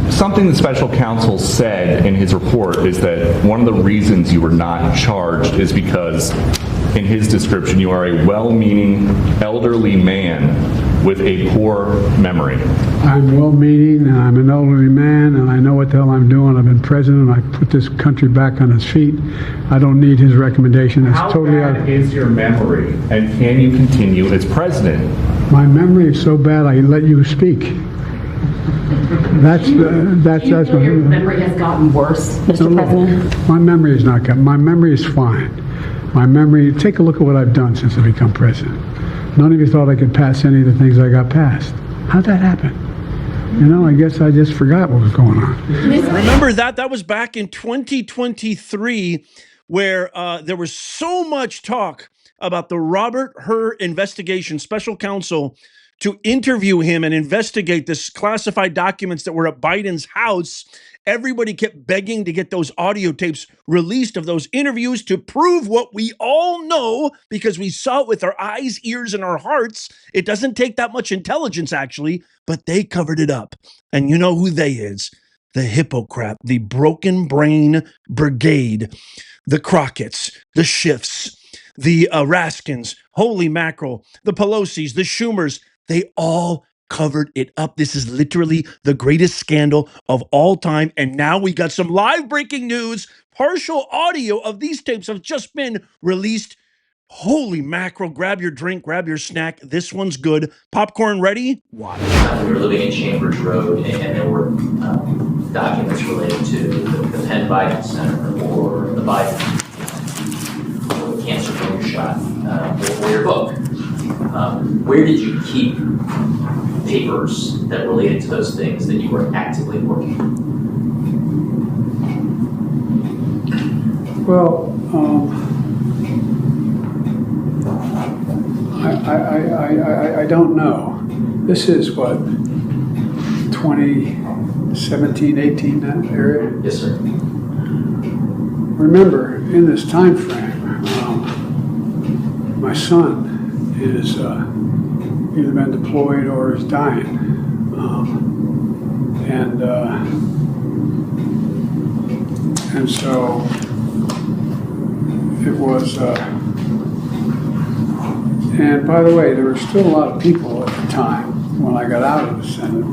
Something the special counsel said in his report is that one of the reasons you were not charged is because, in his description, you are a well-meaning elderly man with a poor memory. I'm well-meaning, and I'm an elderly man, and I know what the hell I'm doing. I've been president. I put this country back on its feet. I don't need his recommendation. It's How totally bad is your memory, and can you continue as president? My memory is so bad I let you speak. That's Your memory has gotten worse, Mr. President? My memory is not good. My memory is fine. My memory, take a look at what I've done since I become president. None of you thought I could pass any of the things I got passed. How'd that happen? You know, I guess I just forgot what was going on. Remember that? That was back in 2023 where there was so much talk about the Robert Hur investigation, special counsel to interview him and investigate this classified documents that were at Biden's house. Everybody kept begging to get those audio tapes released of those interviews to prove what we all know because we saw it with our eyes, ears, and our hearts. It doesn't take that much intelligence, actually, but they covered it up. And you know who they is. The Hippocrat, the Broken Brain Brigade, the Crockett's, the Schiffs, the Raskins, holy mackerel, the Pelosi's, the Schumers. They all covered it up. This is literally the greatest scandal of all time. And now we got some live breaking news. Partial audio of these tapes have just been released. Holy mackerel. Grab your drink, grab your snack. This one's good. Popcorn ready? Watch. We were living in Chambers Road, and there were documents related to the Penn Biden Center or the Biden or the cancer booster shot or your book. Where did you keep papers that related to those things that you were actively working on? Well, I don't know. This is what, 2017, 18, that area? Yes, sir. Remember, in this time frame, my son is either been deployed or is dying. And so it was, and by the way, there were still a lot of people at the time when I got out of the Senate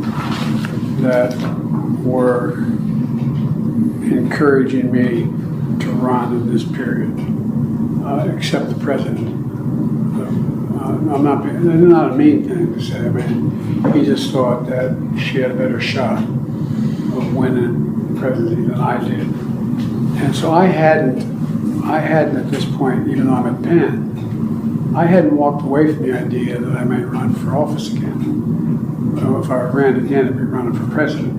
that were encouraging me to run in this period, except the president. It's not a mean thing to say. I mean, he just thought that she had a better shot of winning the presidency than I did. And so I hadn't at this point, even though I'm at Penn, I hadn't walked away from the idea that I might run for office again. Well, if I ran again, I'd be running for president.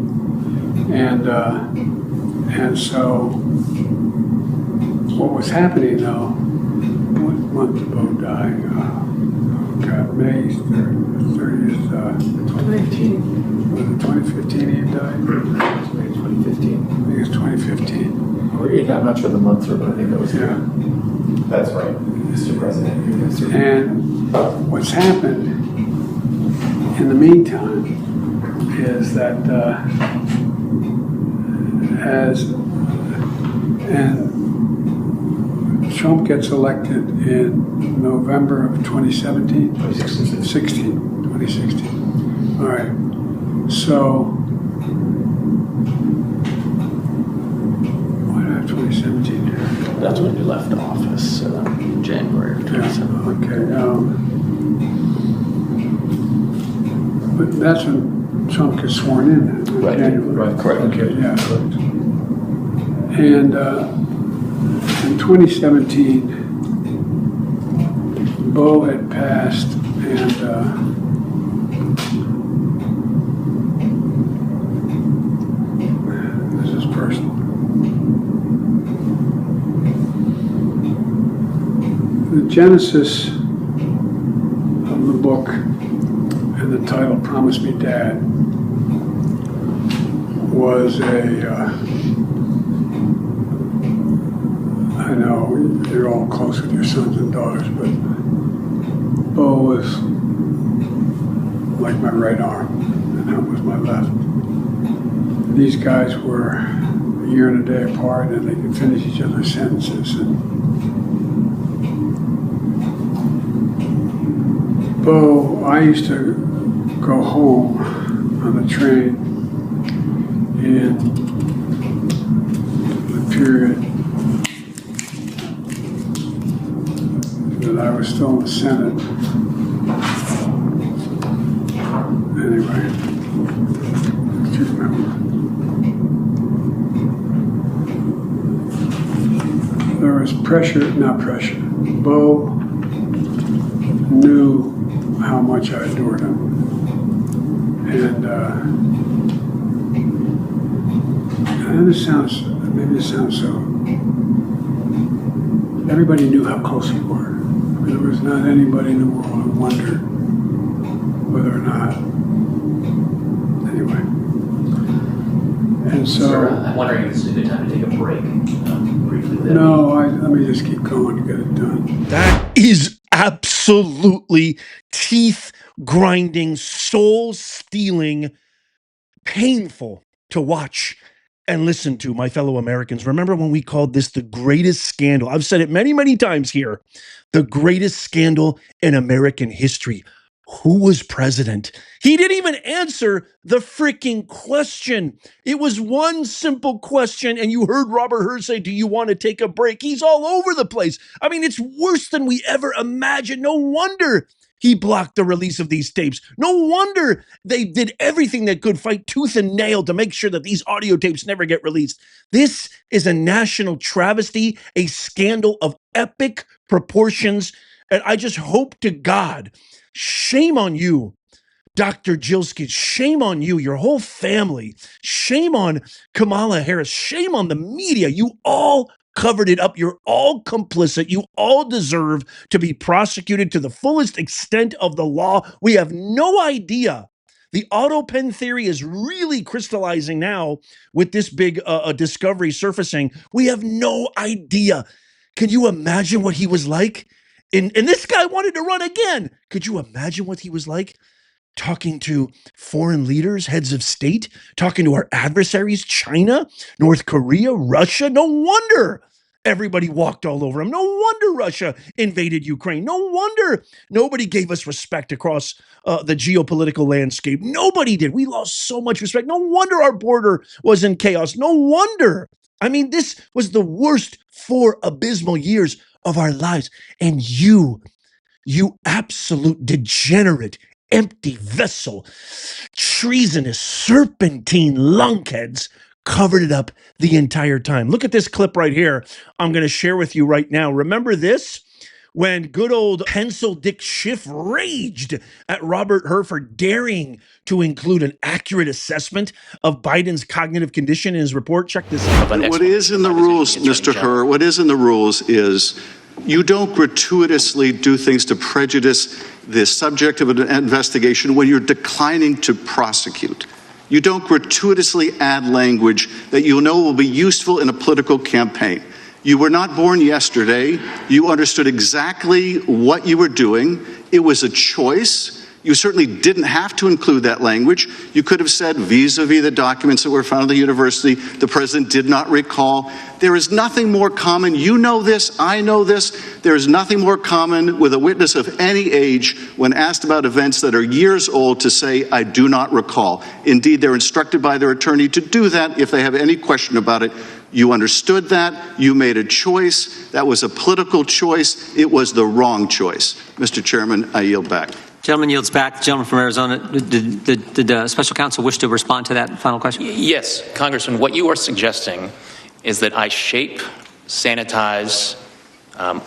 And so what was happening though, what month did Bo die? May 30th, 2018. Was it 2015 he died? 2015. I think it's 2015. I'm not sure the months are, but I think that was Yeah. That's right, Mr. President. And what's happened in the meantime is that Trump gets elected in November of 2017? 2016. All right. So, why do I have 2017 here? That's when you left office, January of 2017. Okay. But that's when Trump gets sworn in, Right. January. Right, correct. Okay, yeah. And in 2017, Bo had passed, and this is personal. The genesis of the book and the title, Promise Me Dad, was I know you're all close with your sons and daughters, but Bo was like my right arm, and that was my left. these guys were a year and a day apart, and they could finish each other's sentences. And Bo, I used to go home on the train in the period that I was still in the Senate. Anyway, do you remember? There was pressure, not pressure. Bo knew how much I adored him. And this sounds, maybe this sounds so, everybody knew how close we were. I mean, there was not anybody in the world who wondered whether or not, anyway. And so. Sir, I'm wondering if this is a good time to take a break, briefly. No, let me just keep going to get it done. That is absolutely teeth-grinding, soul-stealing, painful to watch and listen to, my fellow Americans. Remember when we called this the greatest scandal? I've said it many, many times here. The greatest scandal in American history. Who was president? He didn't even answer the freaking question. It was one simple question, and you heard Robert Hur say, do you want to take a break? He's all over the place. I mean, it's worse than we ever imagined. No wonder he blocked the release of these tapes. No wonder they did everything they could, fight tooth and nail to make sure that these audio tapes never get released. This is a national travesty, a scandal of epic proportions, and I just hope to God, shame on you, Dr. Jilski. Shame on you, your whole family. Shame on Kamala Harris. Shame on the media. You all covered it up. You're all complicit. You all deserve to be prosecuted to the fullest extent of the law. We have no idea. The auto pen theory is really crystallizing now with this big discovery surfacing. We have no idea. Can you imagine what he was like? And this guy wanted to run again. Could you imagine what he was like? Talking to foreign leaders, heads of state, talking to our adversaries, China, North Korea, Russia. No wonder everybody walked all over him. No wonder Russia invaded Ukraine. No wonder nobody gave us respect across the geopolitical landscape. Nobody did. We lost so much respect. No wonder our border was in chaos. No wonder. I mean, this was the worst 4 abysmal years of our lives. And you absolute degenerate, empty vessel, treasonous, serpentine lunkheads covered it up the entire time. Look at this clip right here I'm going to share with you right now. Remember this? When good old Pencil Dick Schiff raged at Robert Hur for daring to include an accurate assessment of Biden's cognitive condition in his report. Check this out. What is in the rules, Mr. Hur, what is in the rules is you don't gratuitously do things to prejudice the subject of an investigation when you're declining to prosecute. You don't gratuitously add language that you know will be useful in a political campaign. You were not born yesterday. You understood exactly what you were doing. It was a choice. You certainly didn't have to include that language. You could have said vis-a-vis the documents that were found at the university, the president did not recall. There is nothing more common. You know this, I know this. There is nothing more common with a witness of any age when asked about events that are years old to say, I do not recall. Indeed, they're instructed by their attorney to do that if they have any question about it. You understood that. You made a choice. That was a political choice. It was the wrong choice. Mr. Chairman, I yield back. Gentleman yields back. Gentleman from Arizona, did special counsel wish to respond to that final question? Yes, Congressman, what you are suggesting is that I shape, sanitize,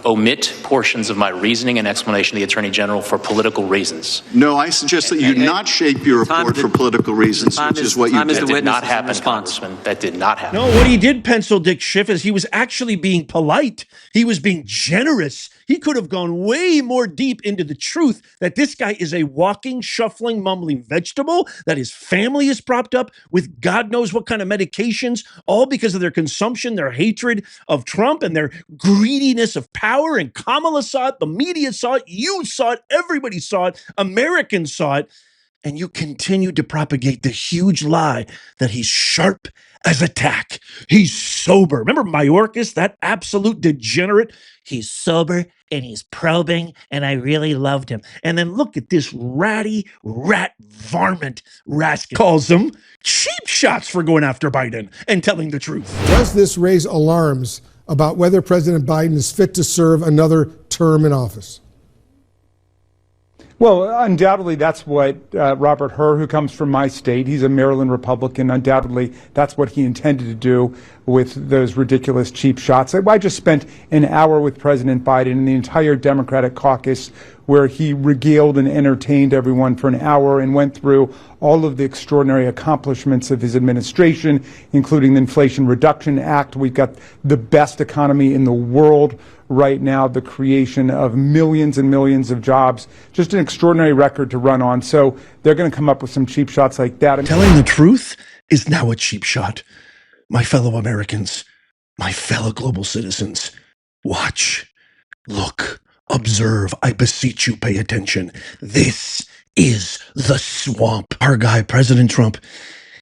omit portions of my reasoning and explanation to the Attorney General for political reasons. No, I suggest that you not shape your report for political reasons, which is what you did. That did not happen, Congressman. That did not happen. No, what he did, Pencil Dick Schiff, is he was actually being polite. He was being generous. He could have gone way more deep into the truth that this guy is a walking, shuffling, mumbling vegetable, that his family is propped up with God knows what kind of medications, all because of their consumption, their hatred of Trump, and their greediness of power. And Kamala saw it, the media saw it, you saw it, everybody saw it, Americans saw it. and you continue to propagate the huge lie that he's sharp as a tack. He's sober. Remember Mayorkas, that absolute degenerate? He's sober and he's probing, and I really loved him. And then look at this ratty rat varmint rascal. Calls them cheap shots for going after Biden and telling the truth. Does this raise alarms about whether President Biden is fit to serve another term in office? Well, undoubtedly, that's what Robert Hur, who comes from my state, he's a Maryland Republican, undoubtedly, that's what he intended to do with those ridiculous cheap shots. I just spent an hour with President Biden and the entire Democratic caucus where he regaled and entertained everyone for an hour and went through all of the extraordinary accomplishments of his administration, including the Inflation Reduction Act. We've got the best economy in the world right now, the creation of millions and millions of jobs, just an extraordinary record to run on. So they're going to come up with some cheap shots like that. Telling the truth is now a cheap shot. My fellow Americans, my fellow global citizens, watch, look, observe. I beseech you, pay attention. This is the swamp. Our guy, President Trump,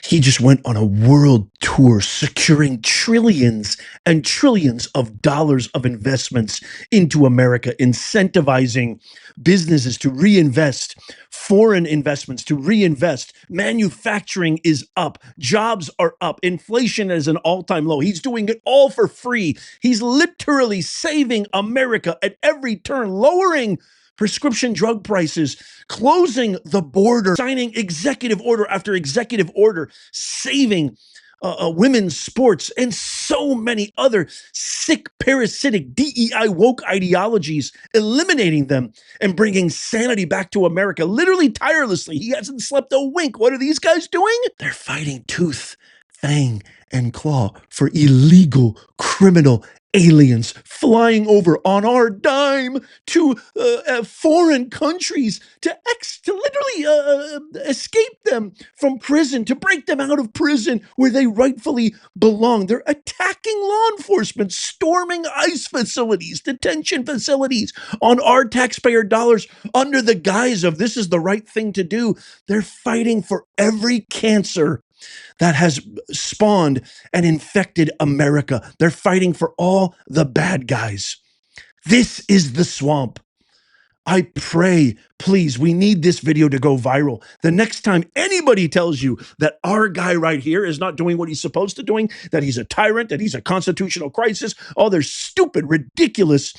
he just went on a world tour securing trillions and trillions of dollars of investments into America, incentivizing businesses to reinvest, foreign investments to reinvest. Manufacturing is up. Jobs are up. Inflation is an all-time low. He's doing it all for free. He's literally saving America at every turn, lowering prescription drug prices, closing the border, signing executive order after executive order, saving women's sports, and so many other sick, parasitic, DEI woke ideologies, eliminating them and bringing sanity back to America, literally tirelessly. He hasn't slept a wink. What are these guys doing? They're fighting tooth, fang, and claw for illegal, criminal aliens flying over on our dime to foreign countries to literally escape them from prison, to break them out of prison where they rightfully belong. They're attacking law enforcement, storming ICE facilities, detention facilities on our taxpayer dollars under the guise of this is the right thing to do. They're fighting for every cancer that has spawned and infected America. They're fighting for all the bad guys. This is the swamp. I pray, please, we need this video to go viral. The next time anybody tells you that our guy right here is not doing what he's supposed to doing, that he's a tyrant, that he's a constitutional crisis, all their stupid, ridiculous,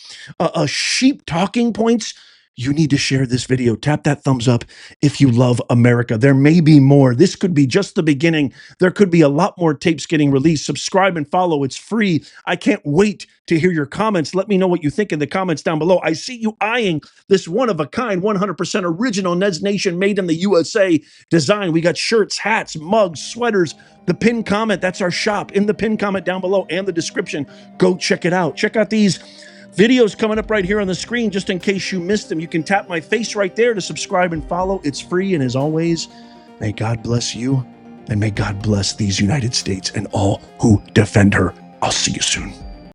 sheep talking points, you need to share this video. Tap that thumbs up if you love America. There may be more. This could be just the beginning. There could be a lot more tapes getting released. Subscribe and follow. It's free. I can't wait to hear your comments. Let me know what you think in the comments down below. I see you eyeing this one-of-a-kind, 100% original Nez Nation made in the USA design. We got shirts, hats, mugs, sweaters. The pinned comment, that's our shop. In the pinned comment down below and the description, go check it out. Check out these videos coming up right here on the screen, just in case you missed them. You can tap my face right there to subscribe and follow. It's free, and as always, may God bless you, and may God bless these United States and all who defend her. I'll see you soon.